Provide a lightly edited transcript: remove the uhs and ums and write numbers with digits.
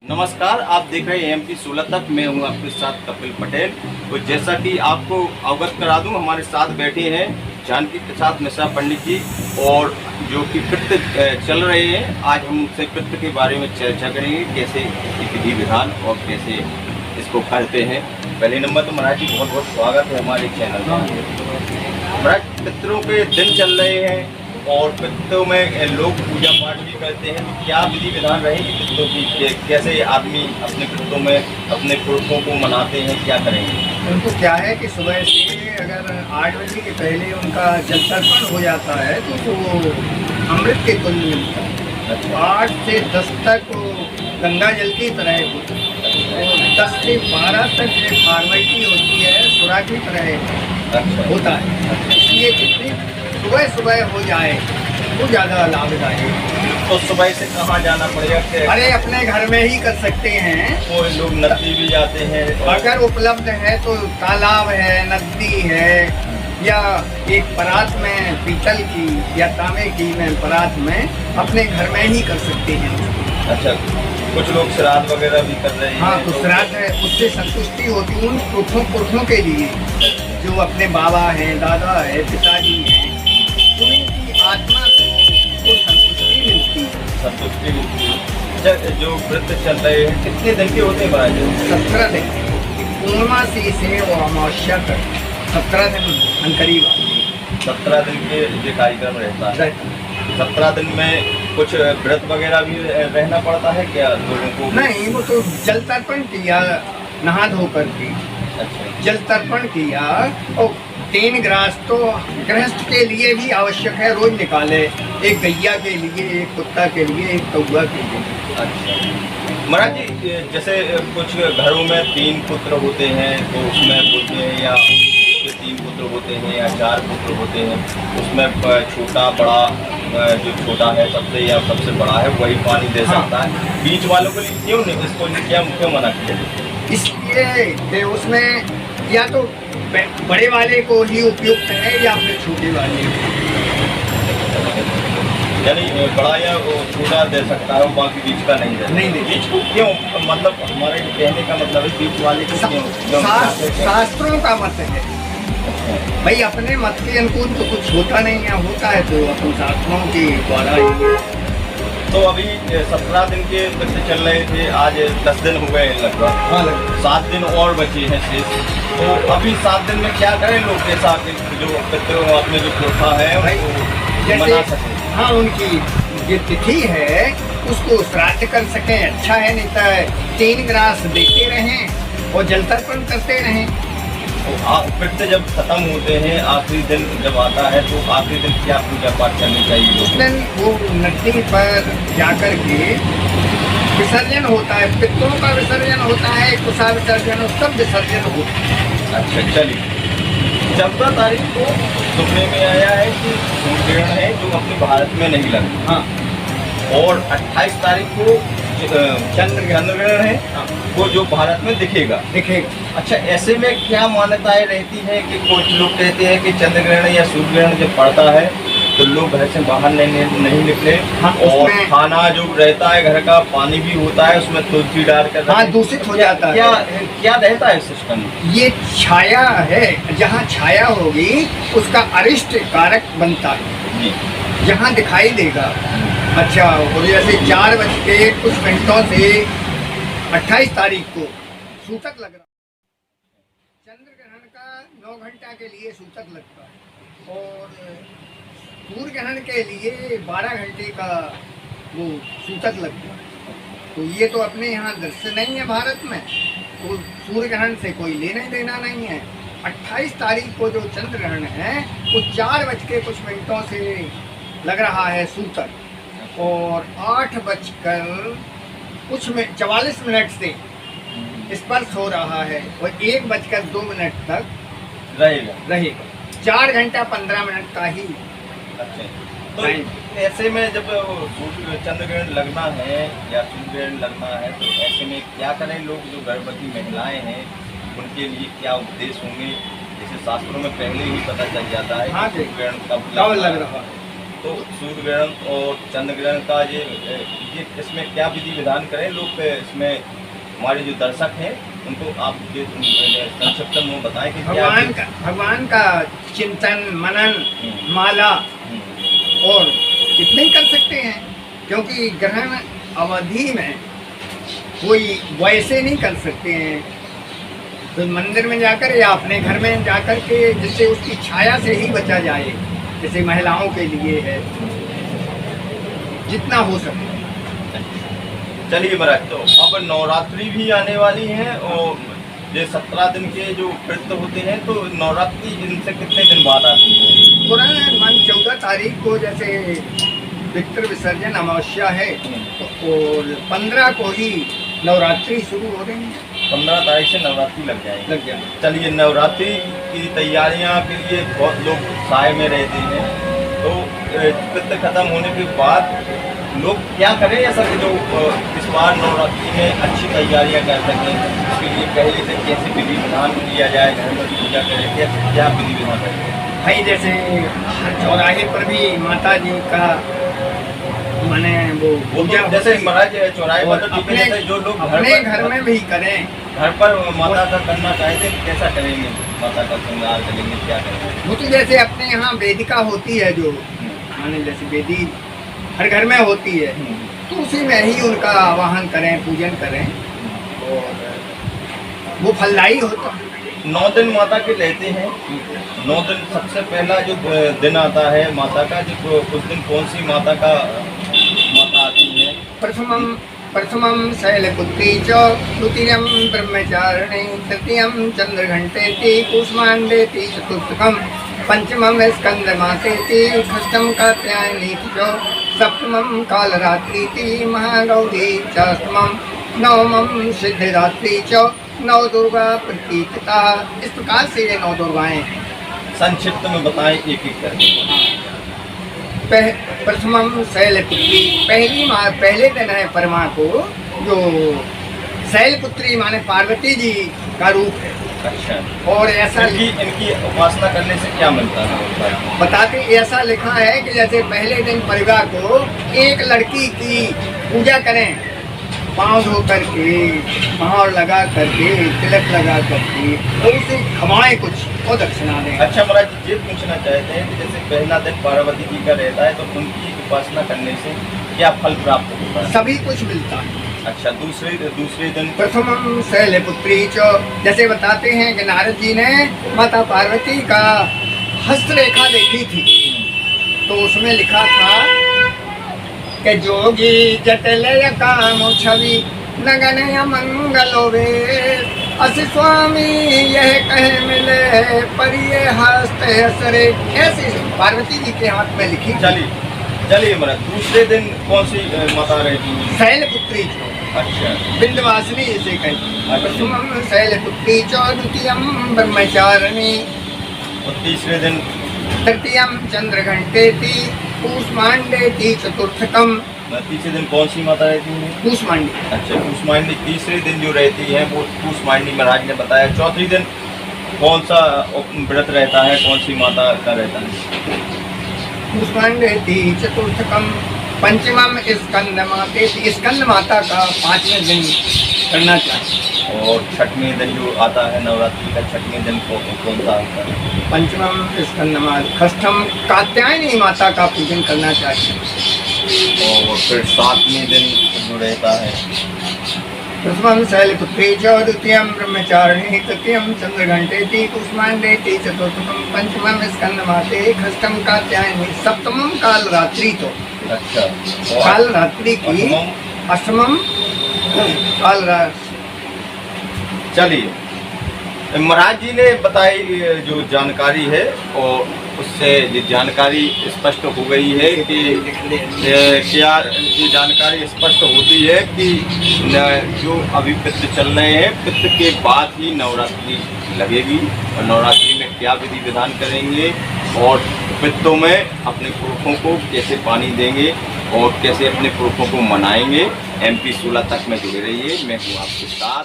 नमस्कार, आप देख रहे हैं एमपी 16 तक। मैं हूं आपके साथ कपिल पटेल। तो जैसा कि आपको अवगत करा दूं, हमारे साथ बैठे हैं जानकी प्रसाद मिश्रा पंडित जी, और जो कि कृत्य चल रहे हैं। आज हम उनसे कृत्य के बारे में चर्चा करेंगे, कैसे विधि विधान और कैसे इसको करते हैं। पहले नंबर तो महाराज जी बहुत बहुत स्वागत है हमारे चैनल में। महाराज, पितरों के दिन चल रहे हैं और पितरों में लोग पूजा पाठ भी करते हैं, तो क्या विधि विधान रहेगी पितरों की? कैसे आदमी अपने पितरों में अपने पुरखों को मनाते हैं, क्या करेंगे? उनको क्या है कि सुबह से अगर 8 बजे के पहले उनका जल तर्पण हो जाता है तो वो अमृत के तुल्य मिलता है। 8 से 10 तक वो गंगा जल की तरह होता है, और 10 से 12 तक जो फॉर्मेलिटी होती है सुरा की तरह होता है। इसलिए जितनी सुबह सुबह हो जाए वो ज़्यादा लाभदायक। तो सुबह से कहाँ जाना पड़ेगा? अरे अपने घर में ही कर सकते हैं। वो लोग नदी भी जाते हैं, अगर उपलब्ध है तो तालाब है, नदी है, या एक परात में पीतल की या तांबे की में परात में अपने घर में ही कर सकते हैं। अच्छा, कुछ लोग श्राद्ध वगैरह भी कर रहे हैं। हाँ, तो श्राद्ध है, उससे संतुष्टि होती है उन पुरखों के लिए जो अपने बाबा हैं, दादा है, पिताजी हैं, उनकी आत्मा को संतुष्टि मिलती है। संतुष्टि मिलती है। जो व्रत चल रहे हैं कितने दिन के होते हैं महाराज? 17 दिन, पूर्णमासी से वो अमावस्या तक 17 दिन करीब 17 दिन के ये कार्यक्रम रहता है। 17 दिन में कुछ व्रत वगैरह भी रहना पड़ता है क्या लोगों को? नहीं, वो तो जल तर्पण किया, नहा धोकर के अच्छा, जल तर्पण किया, और 3 ग्रास तो गृहस्थ के लिए भी आवश्यक है, रोज निकाले। एक गैया के लिए, एक कुत्ता के लिए, एक कौआ के लिए। अच्छा महाराज जी, जैसे कुछ घरों में 3 पुत्र होते हैं तो उसमें बोलते हैं, या 3 पुत्र होते हैं या 4 पुत्र होते हैं, उसमें छोटा बड़ा, जो छोटा है सबसे या सबसे बड़ा है वही पानी दे सकता है। बीच वालों को क्यों नहीं, इसको क्यों मना किया? इसलिए कि उसमें या तो बड़े वाले को ही उपयुक्त है या फिर छोटे वाले को। यानी बड़ा या छोटा दे सकता है, बाकी बीच का नहीं दे। नहीं, बीच को क्यों? मतलब हमारे कहने का मतलब है बीच वाले को क्यों? शास्त्रों का मत है भाई, अपने मत के अनुकूल तो कुछ होता नहीं है, होता है तो अपन शास्त्रों के द्वारा ही। तो अभी 17 दिन के बच्चे चल रहे थे, आज 10 दिन हो गए लगभग। हाँ, 7 दिन और बचे हैं शेष। तो अभी 7 दिन में क्या करें लोग, जैसा जो पितरों अपने जो प्रथा है वो मना सकें? हाँ, उनकी ये तिथि है उसको श्राद्ध कर सकें, अच्छा है। नहीं तो 3 ग्रास देते रहें और जल तर्पण करते रहें। कृत्य जब खत्म होते हैं, आखिरी दिन जब आता है, तो आखिरी दिन क्या पूजा पाठ करनी चाहिए? उस दिन वो नदी पर जाकर के विसर्जन होता है, पितरों का विसर्जन होता है, कुशा विसर्जन, सब विसर्जन होता है। अच्छा, चलिए। 14 तारीख को सुनने में आया है कि सूर्य ग्रहण है जो अपने भारत में नहीं लगता। हाँ, और 28 तारीख को चंद्र ग्रहण है, वो जो भारत में दिखेगा। अच्छा, ऐसे में क्या मान्यताएं रहती है कि कुछ लोग कहते हैं कि चंद्र ग्रहण या सूर्य ग्रहण जब पड़ता है तो लोग घर से बाहर नहीं निकले। हाँ, और खाना जो रहता है घर का, पानी भी होता है उसमें तुलसी डालकर, हाँ, दूषित हो जाता है। क्या रहता है सिस्टम? ये छाया है, जहाँ छाया होगी उसका अरिष्ट कारक बनता है जी, जहाँ दिखाई देगा। अच्छा, और जैसे 4 बज के कुछ मिनटों से 28 तारीख को सूतक लग रहा है। चंद्र ग्रहण का 9 घंटा के लिए सूतक लगता है, और सूर्य ग्रहण के लिए 12 घंटे का वो सूतक लगता है। तो ये तो अपने यहाँ दृश्य नहीं है भारत में, तो सूर्य ग्रहण से कोई लेना देना नहीं है। 28 तारीख को जो चंद्र ग्रहण है वो 4 बज के कुछ मिनटों से लग रहा है सूतक, और 8 बजकर कुछ 44 मिनट से स्पर्श हो रहा है, और 1 बजकर 2 मिनट तक रहेगा। 4 घंटा 15 मिनट का ही। अच्छा, तो ऐसे में जब चंद्र ग्रहण लगना है या सूर्य ग्रहण लगना है, तो ऐसे में क्या करें लोग? जो गर्भवती महिलाएं हैं उनके लिए क्या उपदेश होंगे? जैसे शास्त्रों में पहले ही पता चल जाता है हाँ, सूर्य ग्रहण कब लग रहा है, तो सूर्य ग्रहण और चंद्र ग्रहण का ये इसमें क्या विधि विधान करें लोग इसमें हमारे जो दर्शक हैं उनको आप ये संक्षिप्त में बताएं कि क्या भगवान का चिंतन मनन माला और इतने ही कर सकते हैं, क्योंकि ग्रहण अवधि में कोई वैसे नहीं कर सकते हैं। तो मंदिर में जाकर या अपने घर में जाकर के जिससे उसकी छाया से ही बचा जाए, जैसे महिलाओं के लिए है, जितना हो सके। चलिए महाराज, तो अब नवरात्रि भी आने वाली है और ये 17 दिन के जो व्रत होते हैं, तो नवरात्रि इनसे कितने दिन बाद आती है? पुराना मन 14 तारीख को जैसे पितृ विसर्जन अमावस्या है, तो और 15 को ही नवरात्रि शुरू हो रही है। 15 तारीख से नवरात्रि लग जाए। चलिए, नवरात्रि की तैयारियां के लिए बहुत लोग उत्साह में रहते हैं, तो पितृ खत्म होने के बाद लोग क्या करें ऐसा कि जो इस बार नवरात्रि में अच्छी तैयारियां कर सकें? इसके लिए पहले से कैसे विधि विधान किया जाए, घर में पूजा करें, क्या विधि विधान करें? भाई जैसे चौराहे पर भी माता जी का माने वो पूजा, जैसे महाराज चौराहे पर तो ठीक है, जो लोग अपने घर में भी करें, घर पर माता का करना चाहते हैं, कैसा करेंगे? माता का श्रृंगार करेंगे, क्या करेंगे? वो तो जैसे अपने यहाँ वेदिका होती है, जो माने जैसे वेदी हर घर में होती है, तो उसी में ही उनका आवाहन करें, पूजन करें, और वो फलदायी होता है। 9 दिन माता के लेते हैं। 9 दिन सबसे पहला जो दिन आता है माता का, जो उस दिन कौन सी माता आती है? प्रथमं शैलपुत्री च, द्वितीयं ब्रह्मचारिणी, तृतीयं चंद्रघंटेति, कूष्मांडेति, चतुर्थकं पंचमं स्कंदमातेति, षष्ठं कात्यायनी च, सप्तमं कालरात्रीति, महागौरी च, नवमं सिद्धिदात्री च, नव दुर्गा प्रतीकता। इस प्रकार से ये 9 दुर्गाएं संक्षिप्त में बताएं एक एक करके। प्रथमम शैलपुत्री, पहले दिन है परमा को, जो शैलपुत्री माने पार्वती जी का रूप है। अच्छा। और ऐसा इनकी उपासना करने से क्या मिलता है? बताते, ऐसा लिखा है कि जैसे पहले दिन परिवार को एक लड़की की पूजा करें, पाँव धो करके, महावर लगा करके, तिलक लगा करके, और उसे खवाएं कुछ और दक्षिणा दें। अच्छा महाराज, ये पूछना चाहते हैं कि जैसे पहला दिन पार्वती जी का रहता है, तो उनकी उपासना करने से क्या फल प्राप्त होता है? सभी कुछ मिलता है। अच्छा, दूसरे दिन प्रथमम शैलपुत्री च, जैसे बताते हैं कि नारद जी ने माता पार्वती का हस्तरेखा देखी थी, तो उसमें लिखा था कि जोगी जटलय काम छवि नगन मंगलो वे, अस स्वामी यह कहे मिले परिये हस्त हसरे। ऐसी पार्वती जी के हाथ में लिखी। चलिए महाराज, दूसरे दिन कौन सी माता रहती है? शैलपुत्री। अच्छा। विंध्यवासिनी इसे कहते। प्रथमं शैलपुत्री च, द्वितीयं ब्रह्मचारिणी, और तीसरे दिन? तृतीयं चंद्रघंटेति, कूष्मांडेति, चतुर्थकम। तीसरे दिन कौन सी माता रहती है? कूष्मांडी। अच्छा, कूष्मांडी तीसरे दिन जो रहती है वो कूष्मांडी महाराज ने बताया। चौथे दिन कौन सा व्रत रहता है, कौन सी माता का रहता है? कूष्मांडेति, चतुर्थकम पंचमम स्कंदमातेति, स्कंद माता का 5वें दिन करना चाहिए। और छठवें दिन जो आता है नवरात्रि का, छठवें दिन कौन सा आता है? पंचमम स्कंदमात, षष्ठम कात्यायनी माता का पूजन करना चाहिए। और फिर 7वें दिन जो रहता है? प्रथमं शैलपुत्री च, द्वितीयं ब्रह्मचारिणी, तृतीयं चंद्रघंटेति, कूष्मांडेति, चतुर्थकं पंचमं स्कंदमाते, षष्ठं कात्यायनी, सप्तमं कालरात्रि। तो अच्छा, कालरात्रि की अष्टमम कालरात्रि। चलिए, महाराज जी ने बताई जो जानकारी है, और उससे ये जानकारी स्पष्ट हो गई है कि क्या ये जानकारी स्पष्ट होती है कि जो अभी पितृ चल रहे हैं, पितृ के बाद ही नवरात्रि लगेगी, और नवरात्रि में क्या विधि विधान करेंगे, और पितरों में अपने पुरखों को कैसे पानी देंगे, और कैसे अपने पुरखों को मनाएंगे। MP 16 तक में जुड़े रहिए। मैं हूँ आपके साथ।